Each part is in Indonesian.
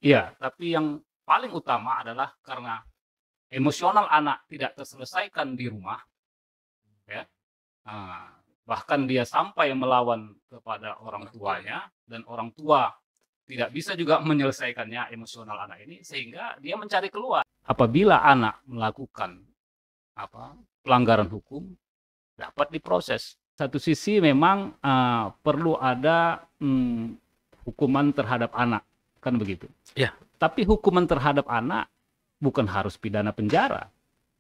Iya, tapi yang paling utama adalah karena emosional anak tidak terselesaikan di rumah, ya, bahkan dia sampai melawan kepada orang tuanya dan orang tua tidak bisa juga menyelesaikannya emosional anak ini sehingga dia mencari keluar. Apabila anak melakukan pelanggaran hukum dapat diproses. Satu sisi memang perlu ada hukuman terhadap anak, kan begitu. Ya. Tapi hukuman terhadap anak bukan harus pidana penjara,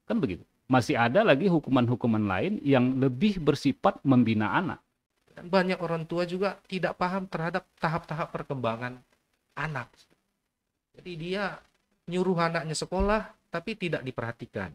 kan begitu. Masih ada lagi hukuman-hukuman lain yang lebih bersifat membina anak. Dan banyak orang tua juga tidak paham terhadap tahap-tahap perkembangan anak. Jadi dia nyuruh anaknya sekolah, tapi tidak diperhatikan.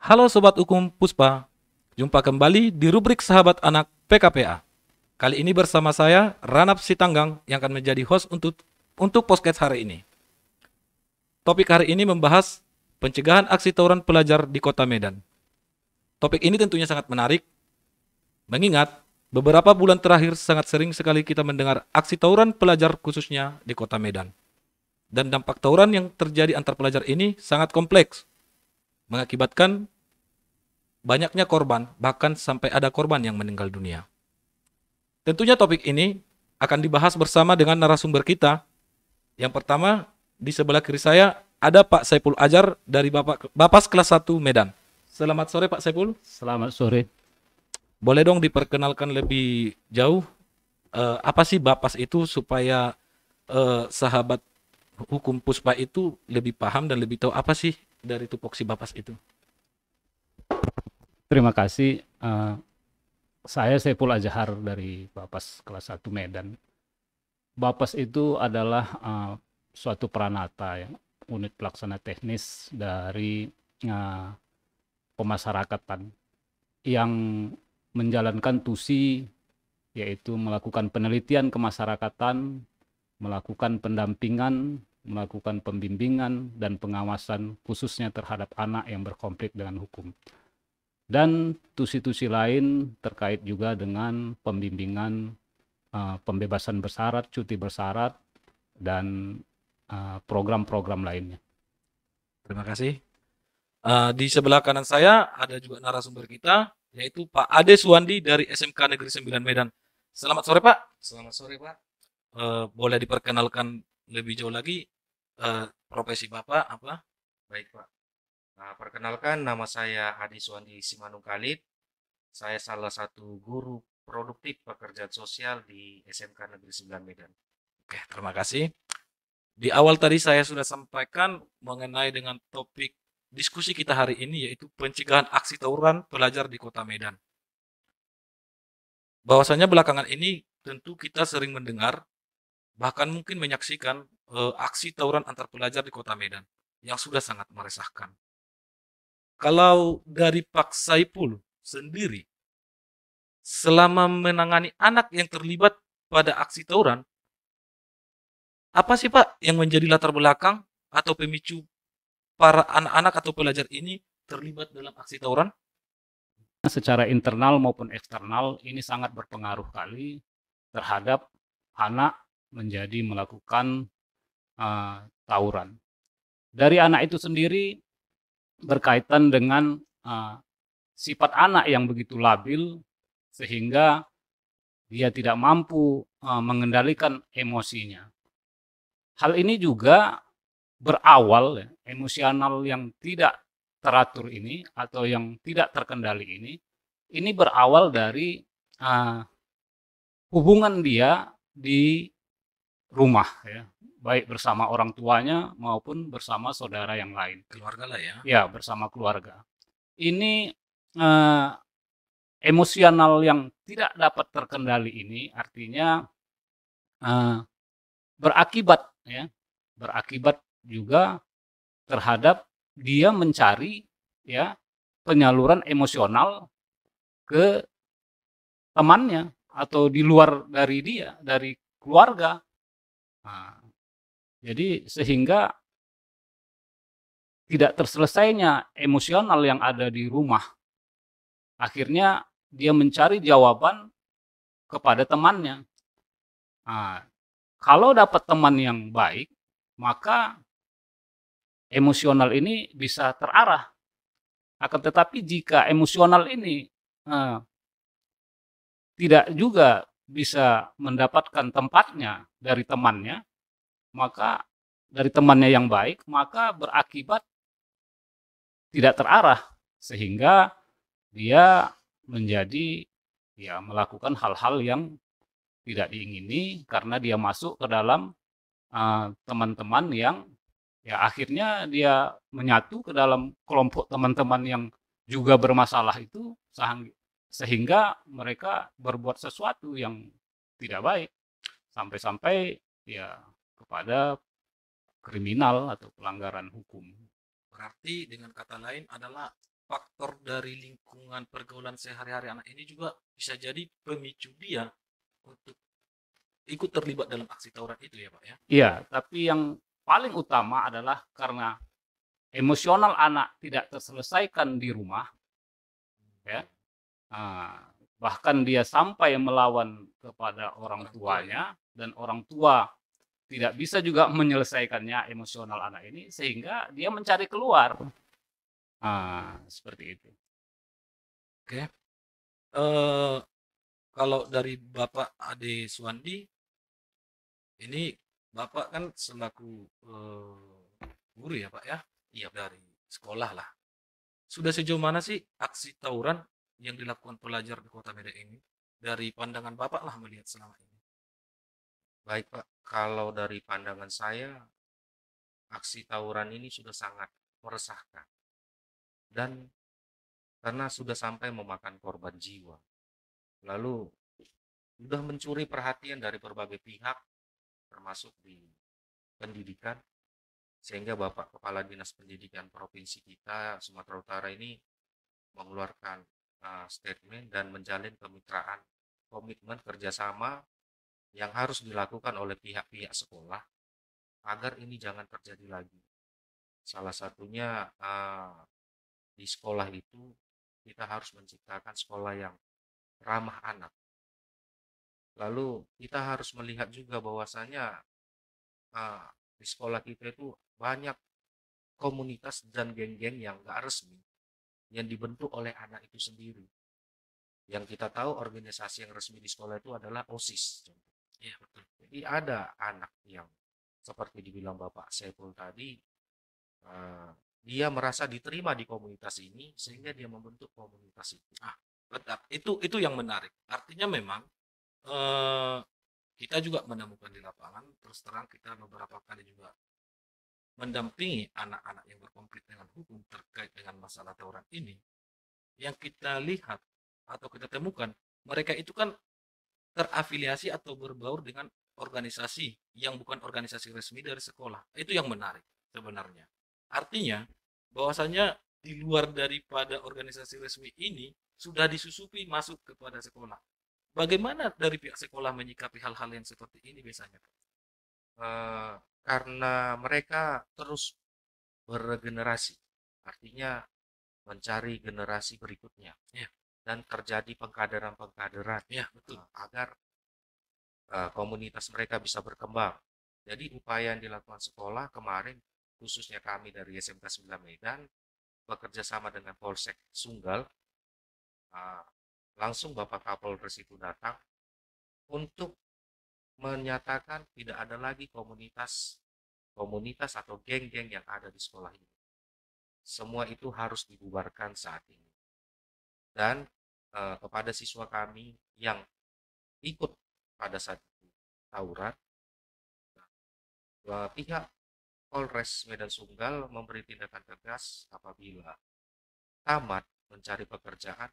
Halo Sobat Hukum Puspa, jumpa kembali di rubrik Sahabat Anak PKPA. Kali ini bersama saya, Ranap Sitanggang, yang akan menjadi host untuk podcast hari ini. Topik hari ini membahas pencegahan aksi tawuran pelajar di Kota Medan. Topik ini tentunya sangat menarik, mengingat beberapa bulan terakhir sangat sering sekali kita mendengar aksi tawuran pelajar khususnya di Kota Medan. Dan dampak tawuran yang terjadi antar pelajar ini sangat kompleks, mengakibatkan banyaknya korban, bahkan sampai ada korban yang meninggal dunia. Tentunya topik ini akan dibahas bersama dengan narasumber kita. Yang pertama, di sebelah kiri saya ada Pak Saiful Ajar dari Bapas kelas 1 Medan. Selamat sore Pak Saiful. Selamat sore. Boleh dong diperkenalkan lebih jauh apa sih Bapas itu supaya sahabat hukum Puspa itu lebih paham dan lebih tahu apa sih dari tupoksi Bapas itu. Terima kasih. Saya Saiful Azhar dari Bapas kelas 1 Medan. Bapas itu adalah suatu peranata, ya, unit pelaksana teknis dari pemasyarakatan yang menjalankan tusi, yaitu melakukan penelitian kemasyarakatan, melakukan pendampingan, melakukan pembimbingan dan pengawasan khususnya terhadap anak yang berkonflik dengan hukum. Dan tusi-tusi lain terkait juga dengan pembimbingan pembebasan bersyarat, cuti bersyarat, dan program-program lainnya. Terima kasih. Di sebelah kanan saya ada juga narasumber kita, yaitu Pak Ade Suwandi dari SMK Negeri 9 Medan. Selamat sore Pak. Selamat sore Pak. Boleh diperkenalkan lebih jauh lagi profesi Bapak apa? Baik Pak. Perkenalkan, nama saya Adi Suwandi Simanung Khalid. Saya salah satu guru produktif pekerjaan sosial di SMK Negeri 9 Medan. Oke, terima kasih. Di awal tadi saya sudah sampaikan mengenai dengan topik diskusi kita hari ini, yaitu pencegahan aksi tawuran pelajar di Kota Medan. Bahwasanya belakangan ini tentu kita sering mendengar, bahkan mungkin menyaksikan aksi tawuran antar pelajar di Kota Medan yang sudah sangat meresahkan. Kalau dari Pak Saiful sendiri, selama menangani anak yang terlibat pada aksi tawuran, apa sih Pak yang menjadi latar belakang atau pemicu para anak-anak atau pelajar ini terlibat dalam aksi tawuran? Secara internal maupun eksternal ini sangat berpengaruh kali terhadap anak menjadi melakukan tawuran. Dari anak itu sendiri berkaitan dengan sifat anak yang begitu labil sehingga dia tidak mampu mengendalikan emosinya. Hal ini juga berawal, emosional yang tidak teratur ini atau yang tidak terkendali ini berawal dari hubungan dia di rumah, ya, baik bersama orang tuanya maupun bersama saudara yang lain. Keluarga lah ya. Ya, bersama keluarga. Ini emosional yang tidak dapat terkendali ini artinya berakibat juga terhadap dia mencari ya penyaluran emosional ke temannya atau di luar dari dia, dari keluarga. Nah, jadi sehingga tidak terselesainya emosional yang ada di rumah. Akhirnya dia mencari jawaban kepada temannya. Nah, kalau dapat teman yang baik, maka emosional ini bisa terarah. Akan tetapi jika emosional ini eh, tidak juga bisa mendapatkan tempatnya dari temannya, maka dari temannya yang baik, maka berakibat tidak terarah sehingga dia menjadi ya melakukan hal-hal yang tidak diingini karena dia masuk ke dalam teman-teman yang ya akhirnya dia menyatu ke dalam kelompok teman-teman yang juga bermasalah itu sehingga mereka berbuat sesuatu yang tidak baik sampai-sampai ya kepada kriminal atau pelanggaran hukum. Berarti dengan kata lain adalah faktor dari lingkungan pergaulan sehari-hari anak ini juga bisa jadi pemicu dia untuk ikut terlibat dalam aksi tawuran itu ya Pak ya? Iya, tapi yang paling utama adalah karena emosional anak tidak terselesaikan di rumah, ya. Bahkan dia sampai melawan kepada orang tuanya dan orang tua tidak bisa juga menyelesaikannya emosional anak ini sehingga dia mencari keluar. Seperti itu. Oke. Kalau dari Bapak Ade Suwandi, ini Bapak kan selaku guru ya Pak ya? Iya, dari sekolah lah. Sudah sejauh mana sih aksi tawuran yang dilakukan pelajar di Kota Medan ini? Dari pandangan Bapak lah melihat selama ini. Baik Pak, kalau dari pandangan saya, aksi tawuran ini sudah sangat meresahkan. Dan karena sudah sampai memakan korban jiwa. Lalu sudah mencuri perhatian dari berbagai pihak, termasuk di pendidikan, sehingga Bapak Kepala Dinas Pendidikan Provinsi kita, Sumatera Utara ini mengeluarkan statement dan menjalin kemitraan, komitmen kerjasama yang harus dilakukan oleh pihak-pihak sekolah agar ini jangan terjadi lagi. Salah satunya di sekolah itu kita harus menciptakan sekolah yang ramah anak. Lalu kita harus melihat juga bahwasanya di sekolah kita itu banyak komunitas dan geng-geng yang gak resmi yang dibentuk oleh anak itu sendiri. Yang kita tahu organisasi yang resmi di sekolah itu adalah OSIS. Iya betul. Jadi ada anak yang seperti dibilang Bapak Saiful tadi, dia merasa diterima di komunitas ini sehingga dia membentuk komunitas itu. Betul. Itu yang menarik. Artinya memang kita juga menemukan di lapangan, terus terang kita beberapa kali juga mendampingi anak-anak yang berkonflik dengan hukum terkait dengan masalah tawuran ini. Yang kita lihat atau kita temukan, mereka itu kan terafiliasi atau berbaur dengan organisasi yang bukan organisasi resmi dari sekolah. Itu yang menarik sebenarnya. Artinya bahwasanya di luar daripada organisasi resmi ini sudah disusupi masuk kepada sekolah. Bagaimana dari pihak sekolah menyikapi hal-hal yang seperti ini biasanya? Karena mereka terus beregenerasi, artinya mencari generasi berikutnya, Ya. Dan terjadi pengkaderan-pengkaderan, Ya, betul. agar komunitas mereka bisa berkembang. Jadi upaya yang dilakukan sekolah kemarin, khususnya kami dari SMK 9 Medan, bekerja sama dengan Polsek Sunggal, langsung Bapak Kapolres itu datang untuk menyatakan tidak ada lagi komunitas atau geng-geng yang ada di sekolah ini. Semua itu harus dibubarkan saat ini. Dan kepada siswa kami yang ikut pada saat itu tawuran, pihak Polres Medan Sunggal memberi tindakan tegas apabila tamat mencari pekerjaan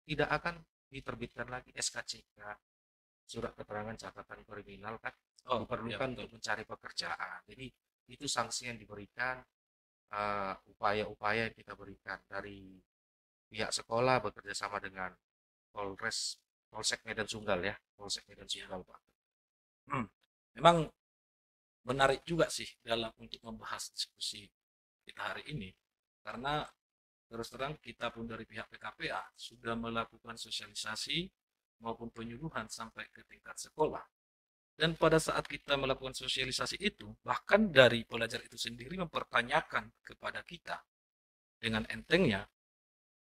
tidak akan diterbitkan lagi SKCK, surat keterangan catatan kriminal kan diperlukan untuk mencari pekerjaan. Jadi itu sanksi yang diberikan upaya-upaya yang kita berikan dari pihak sekolah bekerja sama dengan Polsek Medan Sunggal ya, Polsek Medan Sunggal Pak. Memang menarik juga sih dalam untuk membahas diskusi kita hari ini, karena terus terang kita pun dari pihak PKPA sudah melakukan sosialisasi maupun penyuluhan sampai ke tingkat sekolah. Dan pada saat kita melakukan sosialisasi itu, bahkan dari pelajar itu sendiri mempertanyakan kepada kita dengan entengnya,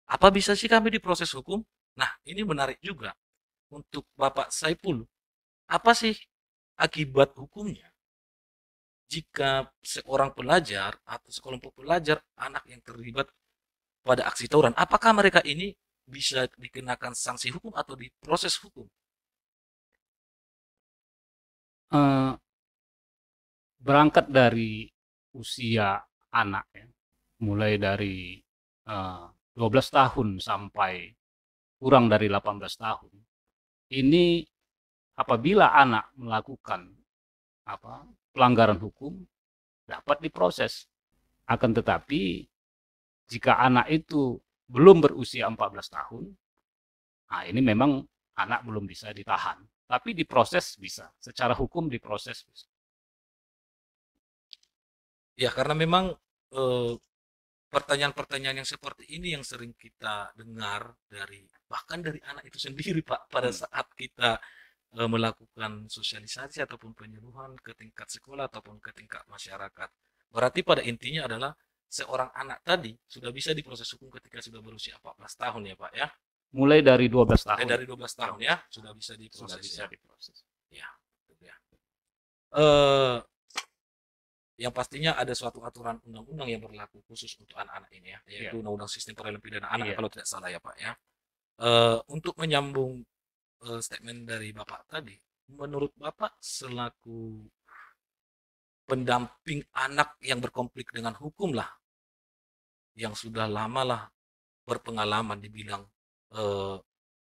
apa bisa sih kami diproses hukum? Nah, ini menarik juga untuk Bapak Saipul. Apa sih akibat hukumnya jika seorang pelajar atau sekelompok pelajar anak yang terlibat pada aksi tawuran? Apakah mereka ini bisa dikenakan sanksi hukum atau diproses hukum? Berangkat dari usia anak ya, mulai dari 12 tahun sampai kurang dari 18 tahun. Ini apabila anak melakukan pelanggaran hukum dapat diproses. Akan tetapi jika anak itu belum berusia 14 tahun, nah ini memang anak belum bisa ditahan. Tapi diproses bisa, secara hukum diproses bisa. Ya, karena memang pertanyaan-pertanyaan yang seperti ini yang sering kita dengar bahkan dari anak itu sendiri Pak, pada saat kita melakukan sosialisasi ataupun penyuluhan ke tingkat sekolah ataupun ke tingkat masyarakat. Berarti pada intinya adalah seorang anak tadi sudah bisa diproses hukum ketika sudah berusia 14 tahun ya Pak ya. Mulai dari 12 tahun. Dari 12 tahun ya sudah bisa diproses. Sudah bisa diproses. Ya. Yang pastinya ada suatu aturan undang-undang yang berlaku khusus untuk anak-anak ini ya, yaitu Undang-Undang Sistem Peradilan Pidana Anak kalau tidak salah ya Pak ya. Untuk menyambung statement dari Bapak tadi, menurut Bapak selaku pendamping anak yang berkonflik dengan hukum lah, yang sudah lama lah berpengalaman di bidang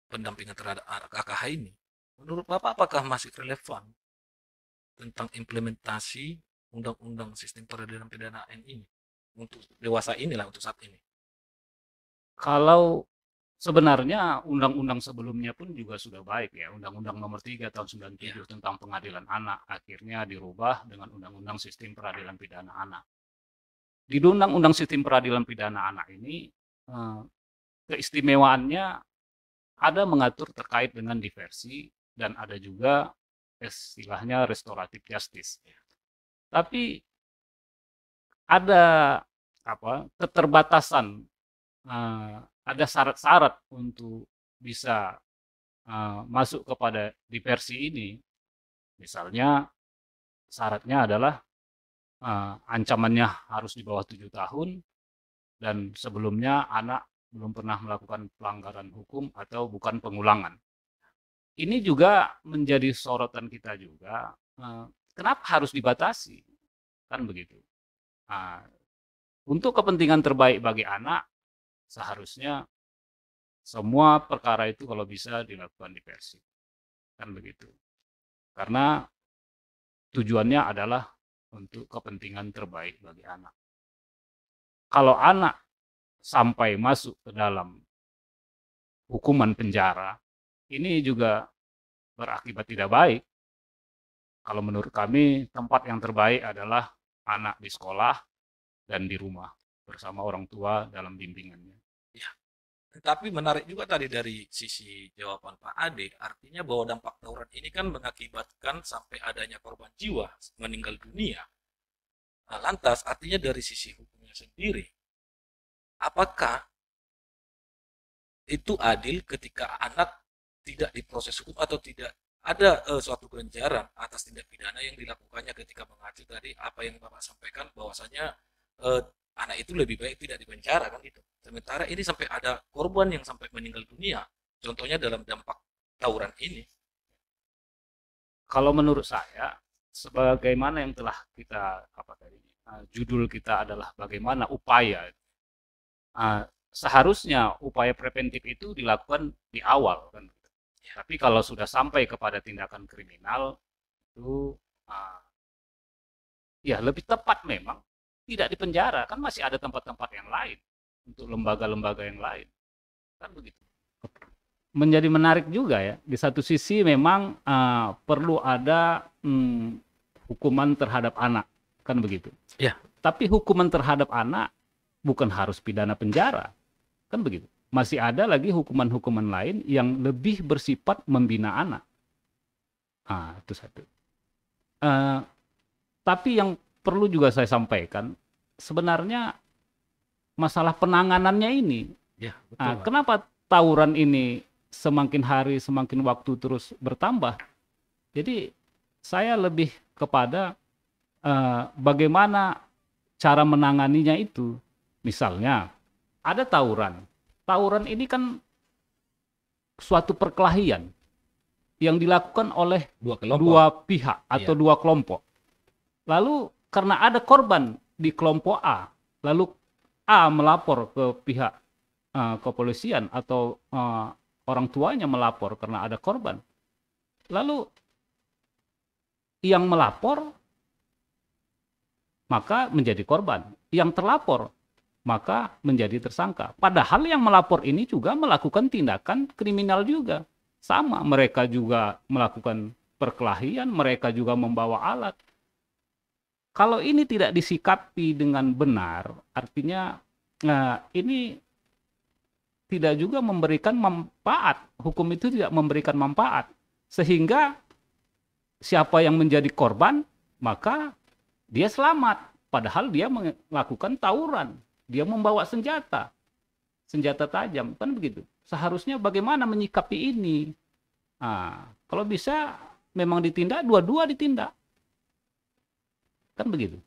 pendampingan terhadap anak KKH ini, menurut Bapak apakah masih relevan tentang implementasi Undang-Undang Sistem Peradilan Pidana ini untuk dewasa inilah untuk saat ini? Kalau sebenarnya undang-undang sebelumnya pun juga sudah baik ya. Undang-Undang Nomor 3 tahun 97 tentang pengadilan anak akhirnya dirubah dengan Undang-Undang Sistem Peradilan Pidana Anak. Di Undang-Undang Sistem Peradilan Pidana Anak ini keistimewaannya ada mengatur terkait dengan diversi dan ada juga istilahnya restoratif justice. Tapi ada keterbatasan, ada syarat-syarat untuk bisa masuk kepada diversi ini. Misalnya syaratnya adalah ancamannya harus di bawah 7 tahun dan sebelumnya anak belum pernah melakukan pelanggaran hukum atau bukan pengulangan. Ini juga menjadi sorotan kita juga. Kenapa harus dibatasi? Kan begitu. Untuk kepentingan terbaik bagi anak, seharusnya semua perkara itu kalau bisa dilakukan diversi. Kan begitu. Karena tujuannya adalah untuk kepentingan terbaik bagi anak. Kalau anak sampai masuk ke dalam hukuman penjara, ini juga berakibat tidak baik. Kalau menurut kami, tempat yang terbaik adalah anak di sekolah dan di rumah bersama orang tua dalam bimbingannya. Ya, tetapi menarik juga tadi dari sisi jawaban Pak Ade, artinya bahwa dampak tawuran ini kan mengakibatkan sampai adanya korban jiwa meninggal dunia. Nah, lantas artinya dari sisi hukumnya sendiri, apakah itu adil ketika anak tidak diproses hukum atau tidak ada suatu ganjaran atas tindak pidana yang dilakukannya ketika mengacu tadi apa yang Bapak sampaikan bahwasanya anak itu lebih baik tidak dipenjara kan gitu. Sementara ini sampai ada korban yang sampai meninggal dunia. Contohnya dalam dampak tawuran ini. Kalau menurut saya, sebagaimana yang telah kita judul kita adalah bagaimana upaya. Seharusnya upaya preventif itu dilakukan di awal kan. Tapi kalau sudah sampai kepada tindakan kriminal itu ya lebih tepat memang tidak dipenjara, kan masih ada tempat-tempat yang lain untuk lembaga-lembaga yang lain, kan begitu. Menjadi menarik juga ya. Di satu sisi memang perlu ada hukuman terhadap anak, kan begitu. Ya. Tapi hukuman terhadap anak bukan harus pidana penjara, kan begitu. Masih ada lagi hukuman-hukuman lain yang lebih bersifat membina anak. Itu satu. Tapi yang perlu juga saya sampaikan, sebenarnya masalah penanganannya ini. Ya, betul. Kenapa tawuran ini semakin hari semakin waktu terus bertambah? Jadi saya lebih kepada bagaimana cara menanganinya itu. Misalnya ada tawuran. Tawuran ini kan suatu perkelahian yang dilakukan oleh dua pihak atau dua kelompok. Lalu karena ada korban di kelompok A, lalu A melapor ke pihak kepolisian atau orang tuanya melapor karena ada korban. Lalu yang melapor maka menjadi korban, yang terlapor maka menjadi tersangka. Padahal yang melapor ini juga melakukan tindakan kriminal juga. Sama, mereka juga melakukan perkelahian, mereka juga membawa alat. Kalau ini tidak disikapi dengan benar, artinya ini tidak juga memberikan manfaat. Hukum itu tidak memberikan manfaat. Sehingga siapa yang menjadi korban, maka dia selamat. Padahal dia melakukan tawuran. Dia membawa senjata tajam, kan begitu. Seharusnya bagaimana menyikapi ini? Kalau bisa memang ditindak, dua-dua ditindak. Kan begitu.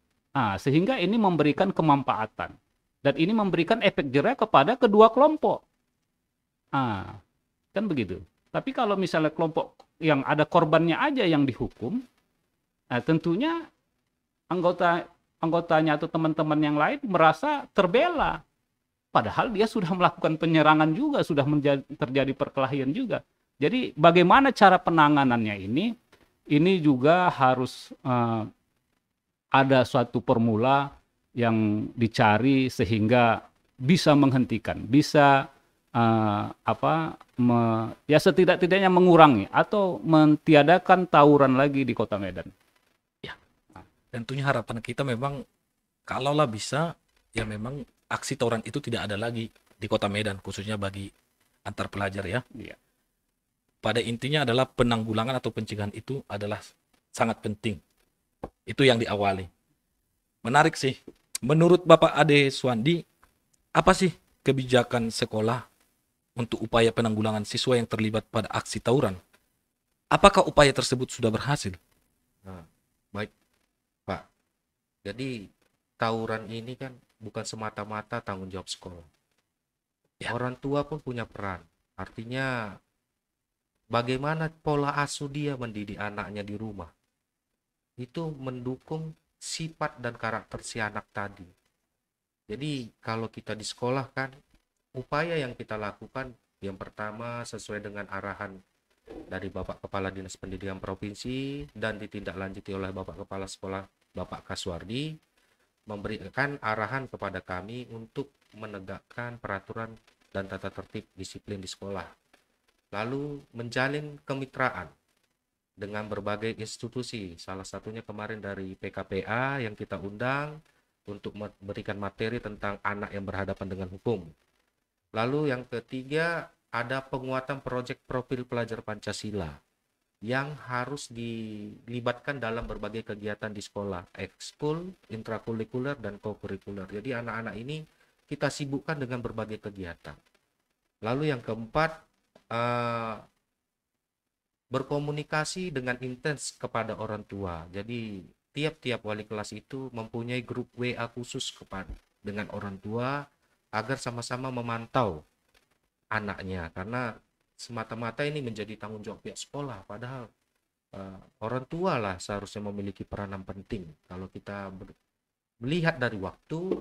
Sehingga ini memberikan kemanfaatan. Dan ini memberikan efek jera kepada kedua kelompok. Kan begitu. Tapi kalau misalnya kelompok yang ada korbannya aja yang dihukum, tentunya anggotanya atau teman-teman yang lain merasa terbela. Padahal dia sudah melakukan penyerangan juga, sudah terjadi perkelahian juga. Jadi bagaimana cara penanganannya ini juga harus ada suatu formula yang dicari sehingga bisa menghentikan, bisa ya setidak-tidaknya mengurangi atau mentiadakan tawuran lagi di Kota Medan. Tentunya harapan kita memang kalaulah bisa ya memang aksi tawuran itu tidak ada lagi di Kota Medan, khususnya bagi antar pelajar ya. Iya. Pada intinya adalah penanggulangan atau pencegahan itu adalah sangat penting. Itu yang diawali. Menarik sih. Menurut Bapak Ade Suwandi, apa sih kebijakan sekolah untuk upaya penanggulangan siswa yang terlibat pada aksi tawuran? Apakah upaya tersebut sudah berhasil? Baik, Pak. Jadi tawuran ini kan bukan semata-mata tanggung jawab sekolah. Ya. Orang tua pun punya peran. Artinya bagaimana pola asuh dia mendidik anaknya di rumah. Itu mendukung sifat dan karakter si anak tadi. Jadi kalau kita di sekolah kan, upaya yang kita lakukan yang pertama sesuai dengan arahan dari Bapak Kepala Dinas Pendidikan Provinsi dan ditindaklanjuti oleh Bapak Kepala Sekolah Bapak Kaswardi, memberikan arahan kepada kami untuk menegakkan peraturan dan tata tertib disiplin di sekolah. Lalu menjalin kemitraan dengan berbagai institusi, salah satunya kemarin dari PKPA yang kita undang untuk memberikan materi tentang anak yang berhadapan dengan hukum. Lalu yang ketiga, ada penguatan proyek profil pelajar Pancasila yang harus dilibatkan dalam berbagai kegiatan di sekolah, ekskul, intrakurikuler, dan kokurikuler. Jadi anak-anak ini kita sibukkan dengan berbagai kegiatan. Lalu yang keempat, berkomunikasi dengan intens kepada orang tua. Jadi tiap-tiap wali kelas itu mempunyai grup WA khusus dengan orang tua agar sama-sama memantau anaknya, karena semata-mata ini menjadi tanggung jawab pihak sekolah, padahal orang tua lah seharusnya memiliki peranan penting. Kalau kita melihat dari waktu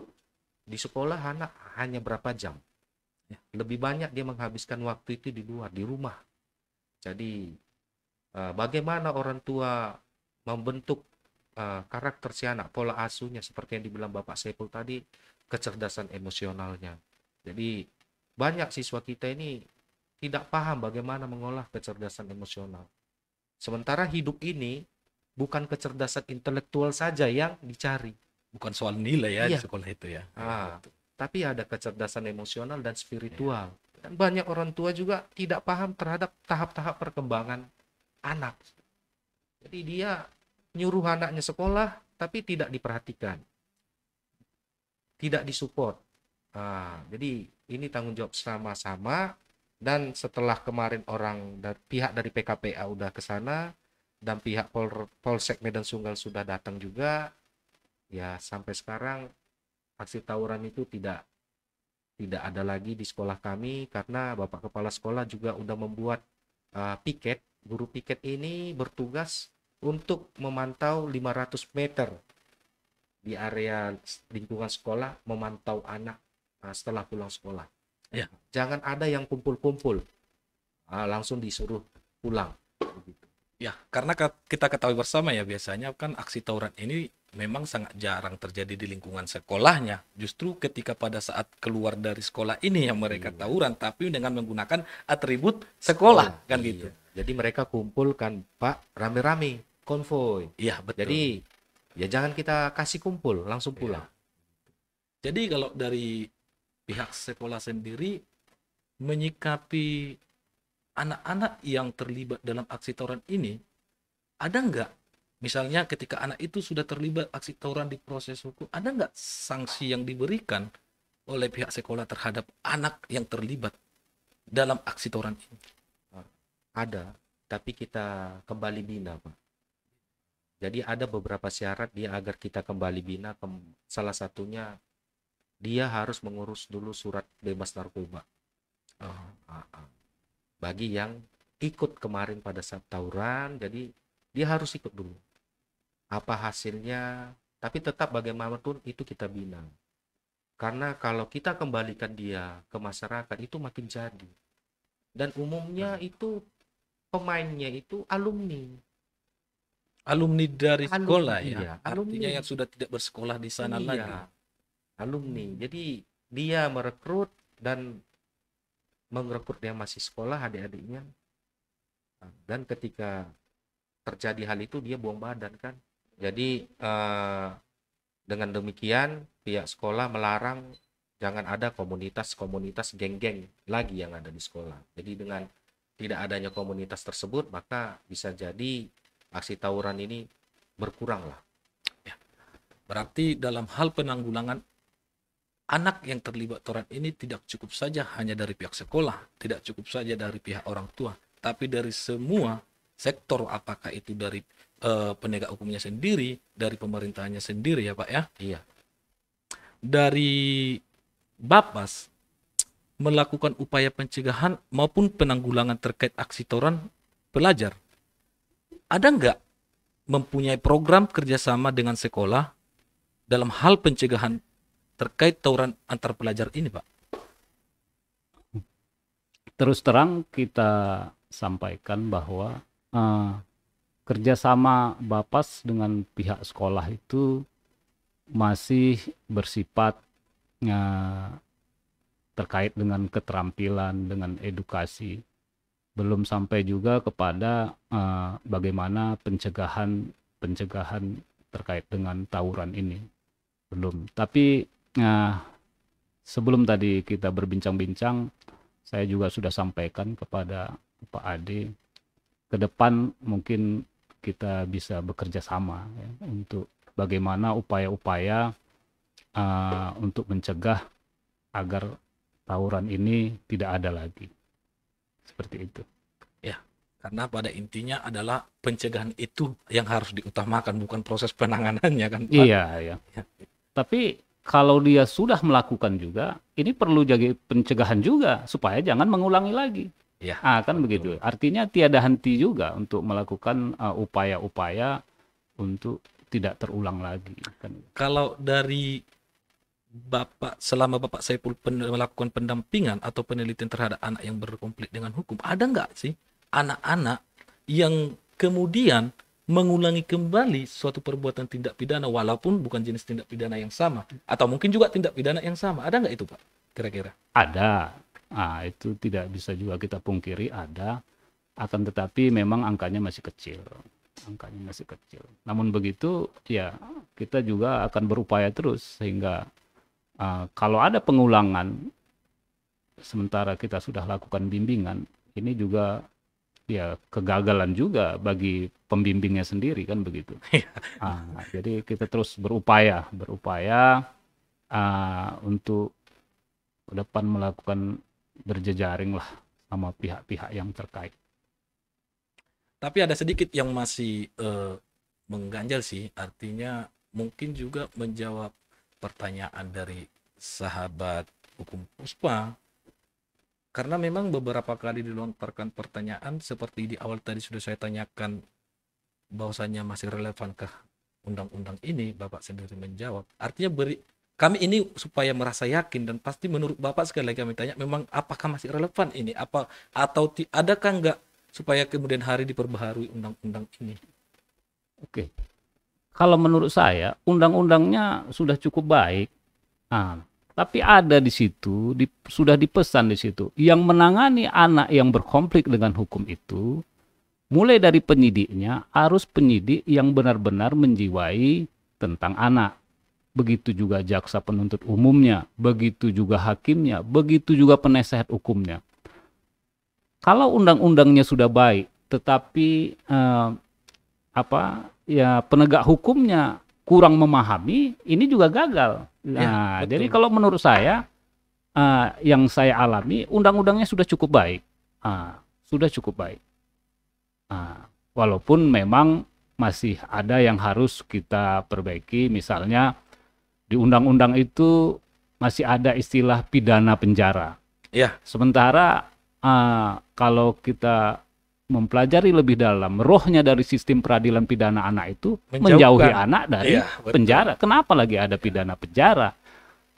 di sekolah, anak hanya berapa jam, lebih banyak dia menghabiskan waktu itu di luar, di rumah. Jadi bagaimana orang tua membentuk karakter si anak, pola asuhnya seperti yang dibilang Bapak Saiful tadi, kecerdasan emosionalnya. Jadi banyak siswa kita ini tidak paham bagaimana mengolah kecerdasan emosional. Sementara hidup ini bukan kecerdasan intelektual saja yang dicari. Bukan soal nilai ya di Iya. sekolah itu ya. Tapi ada kecerdasan emosional dan spiritual. Dan banyak orang tua juga tidak paham terhadap tahap-tahap perkembangan anak. Jadi dia nyuruh anaknya sekolah, tapi tidak diperhatikan, tidak disupport. Jadi ini tanggung jawab sama-sama. Dan setelah kemarin pihak dari PKPA udah ke sana dan pihak Polsek Medan Sunggal sudah datang juga, ya sampai sekarang aksi tawuran itu tidak ada lagi di sekolah kami karena Bapak Kepala Sekolah juga udah membuat piket. Guru piket ini bertugas untuk memantau 500 meter di area lingkungan sekolah, memantau anak setelah pulang sekolah. Ya. Jangan ada yang kumpul-kumpul, langsung disuruh pulang. Ya, karena kita ketahui bersama ya, biasanya kan aksi tawuran ini memang sangat jarang terjadi di lingkungan sekolahnya. Justru ketika pada saat keluar dari sekolah ini yang mereka tawuran, tapi dengan menggunakan atribut sekolah kan gitu. Jadi mereka kumpulkan Pak rame-rame, konvoy. Iya, betul. Jadi ya jangan kita kasih kumpul, langsung pulang. Jadi kalau dari pihak sekolah sendiri menyikapi anak-anak yang terlibat dalam aksi tawuran ini, ada nggak misalnya ketika anak itu sudah terlibat aksi tawuran di proses hukum, ada nggak sanksi yang diberikan oleh pihak sekolah terhadap anak yang terlibat dalam aksi tawuran ini? Ada, tapi kita kembali bina, Pak. Jadi ada beberapa syarat dia agar kita kembali bina. Salah satunya dia harus mengurus dulu surat bebas narkoba. Bagi yang ikut kemarin pada saat tawuran, jadi dia harus ikut dulu. Apa hasilnya? Tapi tetap bagaimanapun itu kita bina. Karena kalau kita kembalikan dia ke masyarakat itu makin jadi. Dan umumnya itu pemainnya itu alumni. Alumni dari sekolah ya. Iya, Artinya yang sudah tidak bersekolah di sana lagi. Alumni. Jadi dia merekrut dan merekrut yang masih sekolah adik-adiknya. Dan ketika terjadi hal itu dia buang badan kan. Jadi dengan demikian pihak sekolah melarang jangan ada komunitas-komunitas geng-geng lagi yang ada di sekolah. Jadi dengan tidak adanya komunitas tersebut maka bisa jadi aksi tawuran ini berkurang lah. Ya. Berarti dalam hal penanggulangan anak yang terlibat tawuran ini tidak cukup saja hanya dari pihak sekolah, tidak cukup saja dari pihak orang tua, tapi dari semua sektor, apakah itu dari penegak hukumnya sendiri, dari pemerintahnya sendiri ya Pak ya? Iya. Dari Bapas melakukan upaya pencegahan maupun penanggulangan terkait aksi tawuran pelajar, ada nggak mempunyai program kerjasama dengan sekolah dalam hal pencegahan terkait tawuran antar pelajar ini, Pak? Terus terang kita sampaikan bahwa kerjasama Bapas dengan pihak sekolah itu masih bersifat terkait dengan keterampilan, dengan edukasi. Belum sampai juga kepada bagaimana pencegahan terkait dengan tawuran ini. Belum. Tapi sebelum tadi kita berbincang-bincang, saya juga sudah sampaikan kepada Pak Ade, ke depan mungkin kita bisa bekerja sama ya, untuk bagaimana upaya-upaya untuk mencegah agar tawuran ini tidak ada lagi. Seperti itu. Ya, karena pada intinya adalah pencegahan itu yang harus diutamakan, bukan proses penanganannya kan, Pak? Iya, ya. Tapi kalau dia sudah melakukan juga, ini perlu jadi pencegahan juga supaya jangan mengulangi lagi. Ya, kan begitu. Artinya tiada henti juga untuk melakukan upaya-upaya untuk tidak terulang lagi. Kan. Kalau dari Bapak, selama Bapak Saiful melakukan pendampingan atau penelitian terhadap anak yang berkonflik dengan hukum, ada nggak sih anak-anak yang kemudian mengulangi kembali suatu perbuatan tindak pidana walaupun bukan jenis tindak pidana yang sama, atau mungkin juga tindak pidana yang sama, ada nggak itu Pak kira-kira? Ada. Itu tidak bisa juga kita pungkiri, ada. Akan tetapi memang angkanya masih kecil. Angkanya masih kecil. Namun begitu, ya kita juga akan berupaya terus sehingga kalau ada pengulangan sementara kita sudah lakukan bimbingan, ini juga ya kegagalan juga bagi pembimbingnya sendiri kan begitu. Jadi kita terus berupaya untuk ke depan melakukan berjejaring lah sama pihak-pihak yang terkait. Tapi ada sedikit yang masih mengganjal sih, artinya mungkin juga menjawab pertanyaan dari sahabat hukum Puspa, karena memang beberapa kali dilontarkan pertanyaan seperti di awal tadi sudah saya tanyakan bahwasannya masih relevankah undang-undang ini, Bapak sendiri menjawab. Artinya kami ini supaya merasa yakin, dan pasti menurut Bapak sekali lagi kami tanya, memang apakah masih relevan ini, atau adakah enggak supaya kemudian hari diperbaharui undang-undang ini? Oke. Kalau menurut saya undang-undangnya sudah cukup baik. Tapi ada di situ, sudah dipesan di situ, yang menangani anak yang berkonflik dengan hukum itu, mulai dari penyidiknya, harus penyidik yang benar-benar menjiwai tentang anak. Begitu juga jaksa penuntut umumnya, begitu juga hakimnya, begitu juga penasehat hukumnya. Kalau undang-undangnya sudah baik, tetapi penegak hukumnya kurang memahami, ini juga gagal. Nah, jadi kalau menurut saya, yang saya alami, undang-undangnya sudah cukup baik. Sudah cukup baik. Walaupun memang masih ada yang harus kita perbaiki, misalnya di undang-undang itu masih ada istilah pidana penjara. Ya. Sementara kalau kita mempelajari lebih dalam rohnya dari sistem peradilan pidana anak itu menjauhi anak dari penjara. Kenapa lagi ada pidana penjara?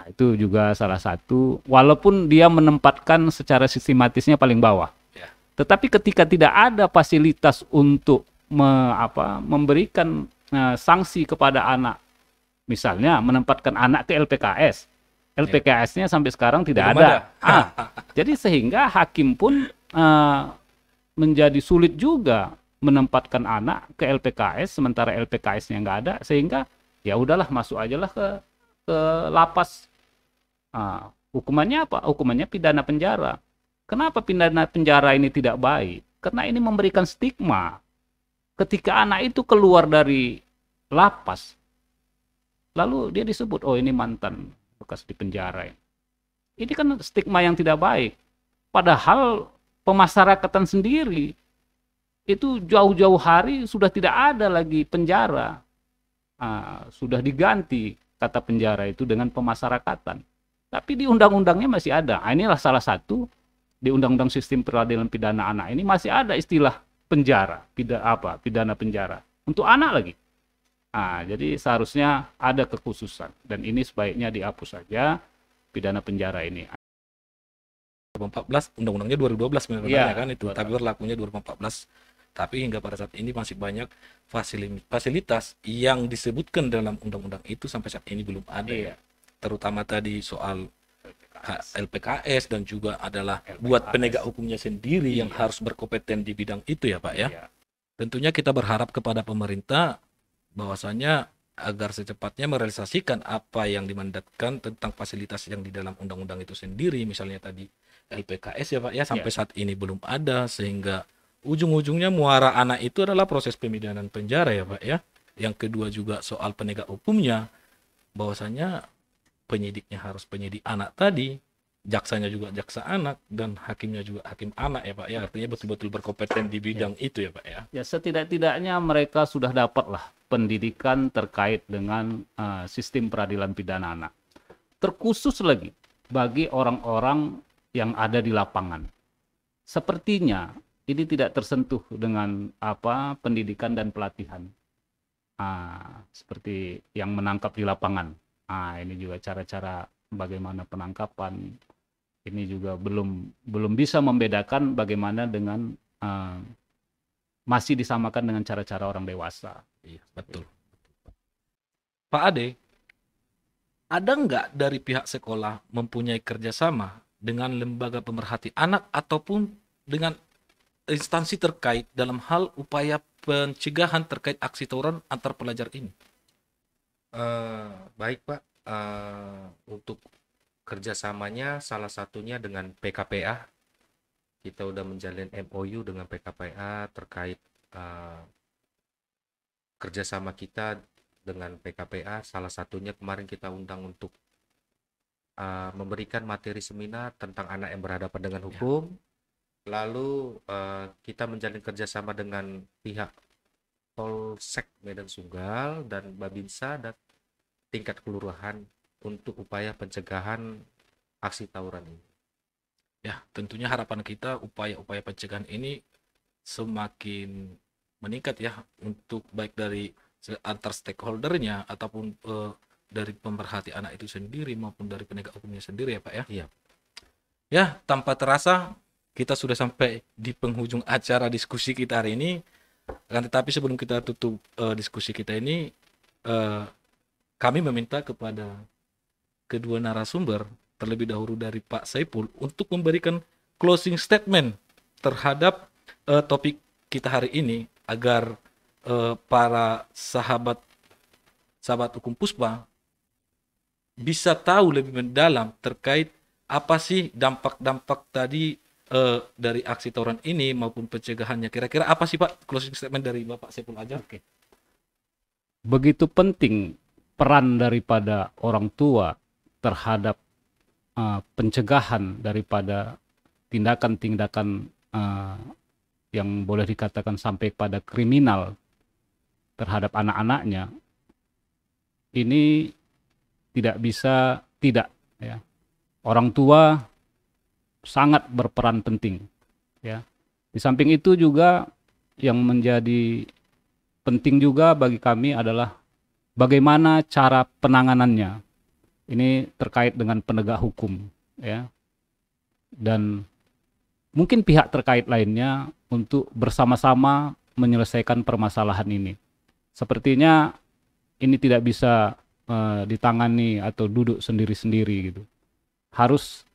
Nah, itu juga salah satu, walaupun dia menempatkan secara sistematisnya paling bawah. Tetapi ketika tidak ada fasilitas untuk memberikan sanksi kepada anak, misalnya menempatkan anak ke LPKS, LPKS-nya sampai sekarang tidak ada. Jadi sehingga hakim pun menjadi sulit juga menempatkan anak ke LPKS, sementara LPKS-nya nggak ada, sehingga ya udahlah masuk aja lah ke lapas. Hukumannya apa? Hukumannya pidana penjara. Kenapa pidana penjara ini tidak baik? Karena ini memberikan stigma. Ketika anak itu keluar dari lapas, lalu dia disebut, oh ini mantan bekas di penjara. Ini kan stigma yang tidak baik. Padahal pemasyarakatan sendiri itu jauh-jauh hari sudah tidak ada lagi penjara. Sudah diganti kata penjara itu dengan pemasyarakatan. Tapi di undang-undangnya masih ada. Inilah salah satu, di undang-undang sistem peradilan pidana anak ini masih ada istilah penjara, pidana penjara untuk anak lagi. Jadi seharusnya ada kekhususan, dan ini sebaiknya dihapus saja pidana penjara ini. 2014, undang-undangnya 2012 sebenarnya kan itu, tapi berlakunya 2014. Tapi hingga pada saat ini masih banyak fasilitas yang disebutkan dalam undang-undang itu sampai saat ini belum ada. Terutama tadi soal LPKS, dan juga adalah buat penegak hukumnya sendiri yang harus berkompeten di bidang itu ya Pak ya. Tentunya kita berharap kepada pemerintah bahwasanya agar secepatnya merealisasikan apa yang dimandatkan tentang fasilitas yang di dalam undang-undang itu sendiri, misalnya tadi LPKS ya Pak ya, sampai saat ini belum ada, sehingga ujung-ujungnya muara anak itu adalah proses pemidanan penjara ya Pak ya. Yang kedua juga soal penegak hukumnya, bahwasanya penyidiknya harus penyidik anak tadi, jaksanya juga jaksa anak, dan hakimnya juga hakim anak ya Pak ya. Artinya betul-betul berkompeten di bidang itu ya Pak ya. Ya setidak-tidaknya mereka sudah dapatlah pendidikan terkait dengan sistem peradilan pidana anak. Terkhusus lagi bagi orang-orang yang ada di lapangan. Sepertinya ini tidak tersentuh dengan pendidikan dan pelatihan. Seperti yang menangkap di lapangan. Ini juga cara-cara bagaimana penangkapan. Ini juga belum bisa membedakan bagaimana dengan masih disamakan dengan cara-cara orang dewasa. Iya, betul. Pak Ade, ada nggak dari pihak sekolah mempunyai kerjasama dengan lembaga pemerhati anak ataupun dengan instansi terkait dalam hal upaya pencegahan terkait aksi tawuran antar pelajar ini? Baik Pak, untuk kerjasamanya salah satunya dengan PKPA. Kita udah menjalin MOU dengan PKPA terkait kerjasama kita dengan PKPA. Salah satunya kemarin kita undang untuk memberikan materi seminar tentang anak yang berhadapan dengan hukum. Lalu kita menjalin kerjasama dengan pihak Polsek Medan Sunggal dan Babinsa dan tingkat kelurahan untuk upaya pencegahan aksi tawuran ini. Ya, tentunya harapan kita upaya-upaya pencegahan ini semakin meningkat ya, untuk baik dari antar stakeholdernya ataupun dari pemerhati anak itu sendiri maupun dari penegak hukumnya sendiri ya Pak ya. Iya. Ya, tanpa terasa kita sudah sampai di penghujung acara diskusi kita hari ini. Akan tetapi sebelum kita tutup diskusi kita ini, kami meminta kepada kedua narasumber, terlebih dahulu dari Pak Saiful, untuk memberikan closing statement terhadap topik kita hari ini, agar para sahabat hukum Puspa bisa tahu lebih mendalam terkait apa sih dampak-dampak tadi dari aksi tawuran ini maupun pencegahannya. Kira-kira apa sih Pak closing statement dari Bapak Saiful Adjar? Oke. Begitu penting peran daripada orang tua terhadap pencegahan daripada tindakan-tindakan yang boleh dikatakan sampai pada kriminal terhadap anak-anaknya. Ini tidak bisa tidak ya. Orang tua sangat berperan penting ya. Di samping itu juga yang menjadi penting juga bagi kami adalah bagaimana cara penanganannya. Ini terkait dengan penegak hukum ya. Dan mungkin pihak terkait lainnya untuk bersama-sama menyelesaikan permasalahan ini. Sepertinya ini tidak bisa ditangani atau duduk sendiri-sendiri gitu. Harus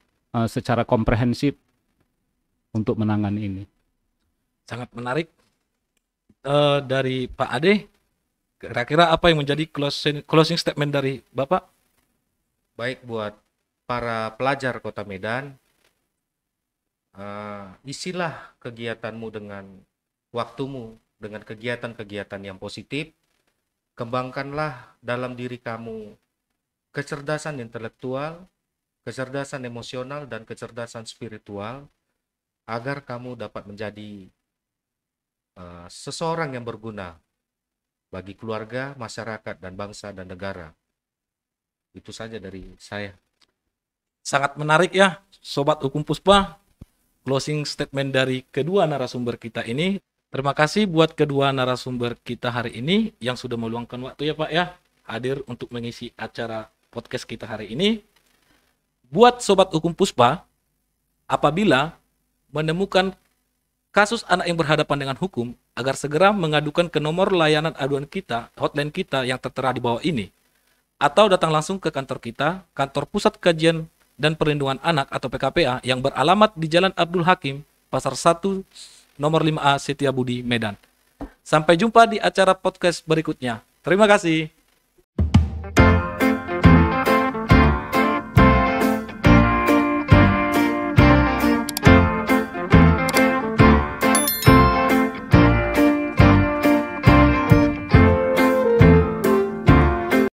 secara komprehensif untuk menangani ini. Sangat menarik dari Pak Ade. Kira-kira apa yang menjadi closing statement dari Bapak? Baik, buat para pelajar Kota Medan, isilah kegiatanmu dengan waktumu dengan kegiatan-kegiatan yang positif. Kembangkanlah dalam diri kamu kecerdasan intelektual, kecerdasan emosional, dan kecerdasan spiritual, agar kamu dapat menjadi seseorang yang berguna bagi keluarga, masyarakat, dan bangsa dan negara. Itu saja dari saya. Sangat menarik ya, Sobat Hukum Puspa, closing statement dari kedua narasumber kita ini. Terima kasih buat kedua narasumber kita hari ini yang sudah meluangkan waktu ya Pak ya, hadir untuk mengisi acara podcast kita hari ini. Buat Sobat Hukum Puspa, apabila menemukan kasus anak yang berhadapan dengan hukum, agar segera mengadukan ke nomor layanan aduan kita, hotline kita yang tertera di bawah ini, atau datang langsung ke kantor kita, Kantor Pusat Kajian dan Perlindungan Anak atau PKPA yang beralamat di Jalan Abdul Hakim, Pasar 1, Nomor 5A, Setiabudi, Medan. Sampai jumpa di acara podcast berikutnya. Terima kasih.